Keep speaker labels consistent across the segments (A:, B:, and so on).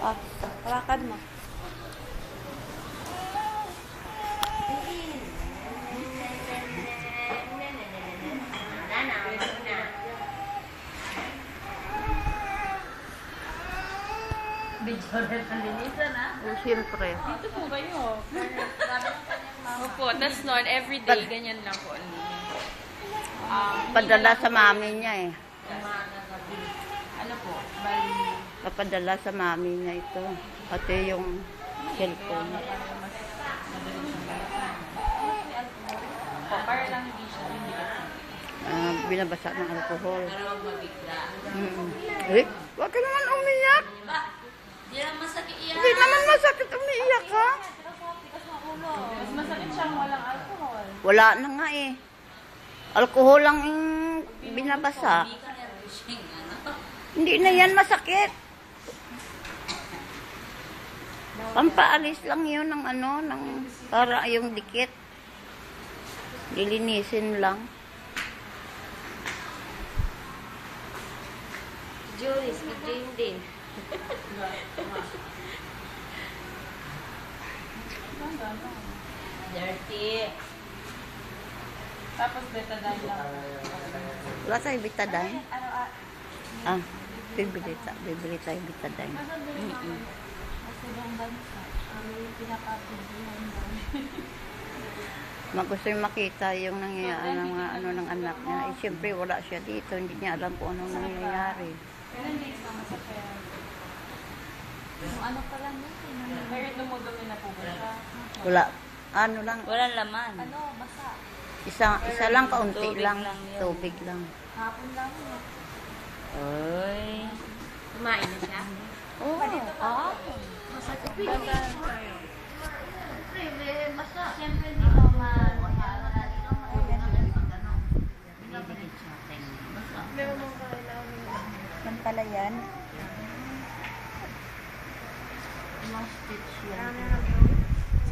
A: Ah, hawakan mo. Oh, siyempre.
B: Dito po kayo. Opo, that's not everyday. Ganyan lang po.
A: Padala sa mami niya eh.
B: Ano po? Bali.
A: Papadala sa mami niya ito. Pati yung cellphone.
B: Para lang hindi siya.
A: Binabasa ng alcohol. Eh, wag ka naman umiyak.
C: Di naman masakit yan.
A: Hindi naman masakit umiiyak ha.
B: Mas masakit siyang walang alcohol.
A: Wala na nga eh. Alcohol lang yung binabasa.
C: Hindi ka nervous ano.
A: Hindi na yan masakit. Pampaalis lang yun ng ano, ng, para yung dikit. Dilinisin lang.
C: Juris, mag-game din. Dirty.
B: Tapos betadine lang.
A: Wala tayo betadine? Ah, bibili tayo betadine. Gusto yung makita yung nangyayari ng mga ano ng anak niya. Eh, siyempre wala siya dito. Hindi niya alam kung anong nangyayari.
C: Ano pa lang yun?
B: Pero dumudumi na po ba siya?
A: Wala. Ano lang.
C: Walang laman.
B: Ano, basa.
A: Isa lang, kaunti
C: Tubig
A: lang.
C: lang yun.
A: Tubig lang.
B: Hapon lang yun.
C: Oy. Kumain na siya?
A: Oo. Ah.
B: Masakit tayo.
C: Basta, siyempre hindi ko
A: Pantalayan.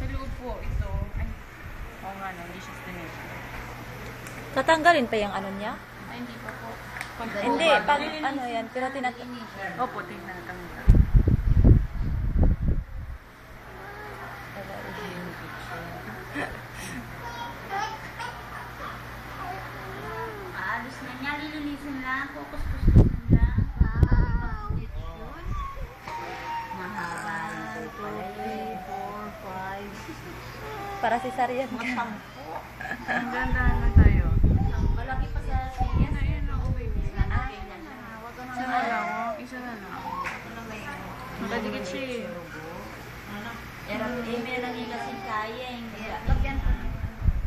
B: Sa loob po, ito. Ay, oo nga no, hindi siya stimation.
D: Tatanggalin pa yung ano niya?
B: Ay, hindi pa po.
D: Hindi, pag ano yan, pero
B: Opo, tingnan natin.
C: Aalis na niya, lilinisin lang, kukus-kusin lang. Mahaba yung
D: para si Sarian.
B: Ang ganda na tayo.
C: malaki pa sa siya.
B: Ayan ako, baby. Isa na lang, oh. Isa na lang. Nakadikit siya eh.
C: May nangilasin kaya, hindi. Lagyan ko.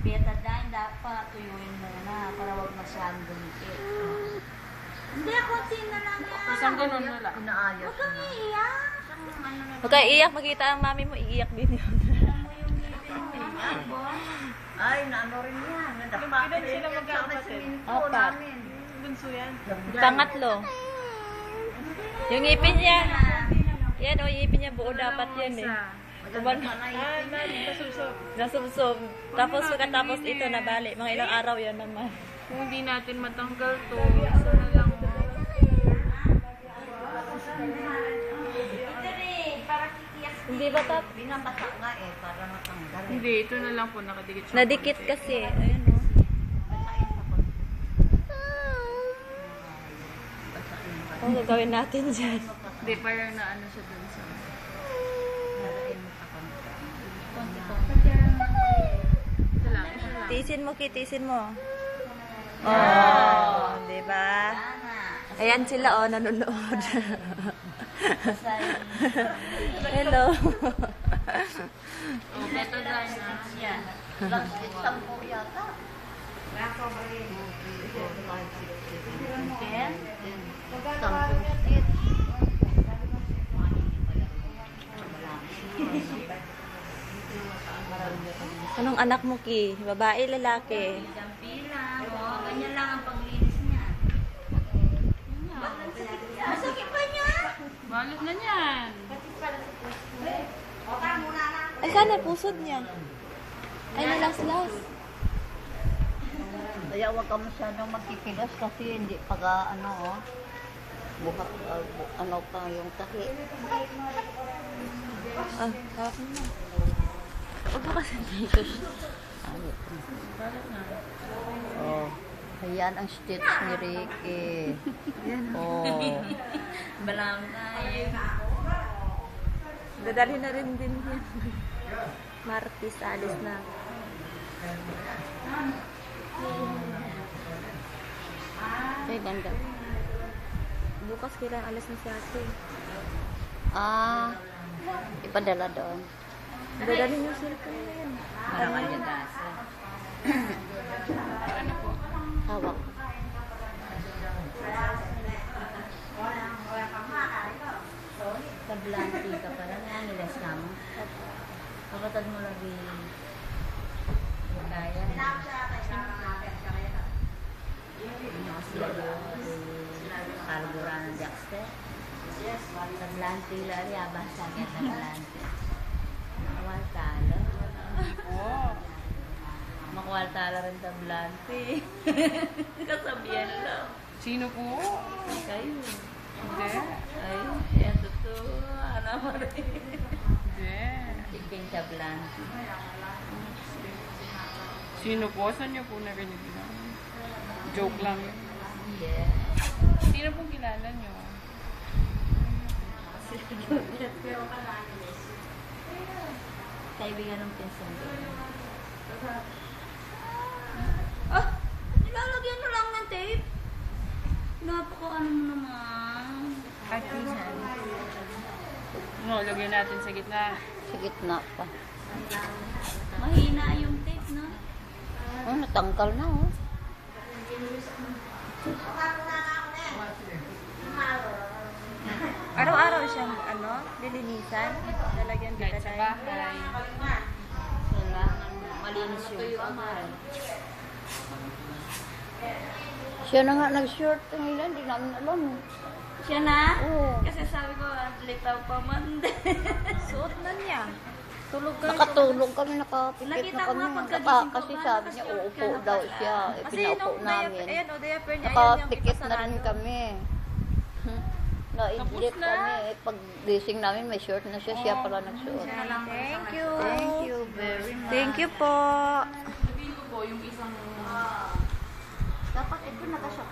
C: Betadine, dapat tuyuin muna para wag masyadong dumikit. Hindi, ako na lang yan.
B: Isang ganun na lang.
C: Huwag kang iiyak.
D: Huwag kayo iiyak, makita ang mami mo, iiyak din yun.
A: Ay, naano rin yan.
B: Ilan sila magkakapatid?
D: Apat.
B: Bunso yan.
D: Pangatlo. Yung ngipin niya. Yan o, yung ngipin niya buo dapat yan eh. Tumal
B: Nasubsob.
D: nasubsob. Tapos pagkatapos ito nabali. Mga ilang araw yan naman.
B: Kung hindi natin matanggal to, isa na lang.
D: Hindi ba tat?
A: Binabasa nga eh, para matanggal.
B: Hindi, ito na lang po, nakadikit siya.
D: Nadikit kasi. Ayun o. Ano gagawin natin dyan?
B: Hindi, parang na ano siya dun sa... Isa lang, isa lang.
D: Tiisin mo, kitiisin mo. Oh, di ba? Ayan sila oh, nanonood. Hello.
C: Oh, betadine na. Yan.
A: Sampo yata.
C: Ken?
D: Anong anak mo, Ki? Babae, lalaki?
C: Dampi lang. Oh, ganyan lang ang paglinis niya. Masakit pa niya?
B: Balot na niyan.
D: Ay, sana pusod niya. Ay, nalaslas.
A: Kaya huwag ka masyadong magtitigas kasi hindi pag ano oh. buhak, ano pa yung tahi.
D: Ah, bakit na? Huwag mo kasi
A: Ayun.
B: Bakit na?
A: Oh. Ayan ang stitch ni Ricky. Oh.
C: Balam na yun.
D: dadalhin na rin din yan. Martis, alis na.
A: Ay, ganda.
D: Bukas kailangan alis na si ate.
A: Ah, ipadala doon.
D: Dadalhin yung cellphone na yan.
C: Marangal yung dasa.
A: Hawak.
C: Kablanti ka pala nga, nilas ka mo. Kapatid mo lagi. Kaya. Ano sila doon? Kalgura ng Jackster. Kablanti lang, yabang sa akin kablanti. Makuwal talo. Makuwal talo rin kablanti. Kasabihan lang.
B: Sino po?
C: Kayo.
B: Hindi.
C: Ay, yan totoo. Ano mo rin?
B: Hindi.
C: Chicken kablanti.
B: Sino po? Saan niyo po narinig na? Joke lang yun.
C: Yeah.
B: Sino pong kilala niyo?
C: Kaibigan ng pinsan ko. Ah! Nilalagyan mo lang ng tape? Napaka ano mo naman.
B: Artisan. No, lagyan natin sa gitna.
A: Sa gitna pa.
C: Mahina yung tape, no?
A: Oh, natanggal na, oh.
D: Araw-araw siyang, lilinisan. Lalagyan
B: Kahit
D: kita
B: sa
D: tayo.
B: bahay.
C: Kailangan malinis yung kamay.
A: Siya na nga nag-short ng ilan, hindi namin alam.
C: Siya na?
A: Oo.
C: Kasi sabi ko, litaw pa man.
D: Suot na niya. Tulog ka.
A: Nakatulog kami, nakapikit
C: Nakita
A: na
C: ko
A: kami.
C: nga pagkagising ko
A: Kasi
C: ba,
A: sabi niya,
C: nakasuot
A: uupo
C: ka,
A: daw
C: nakasama.
A: siya.
D: Kasi
A: Pinaupo
D: nung
A: namin.
D: ayan, diaper niya. Ayan yung
A: Nakapikit na rin
D: ipasarado.
A: kami. Naidlip
B: Tapos na.
A: kami. Pag gising namin, may short na siya. Siya pala nagsuot.
D: Thank you.
A: Thank you very much.
D: Thank you po.
B: Sabihin ko po, yung isang
A: Dapat ito nakashop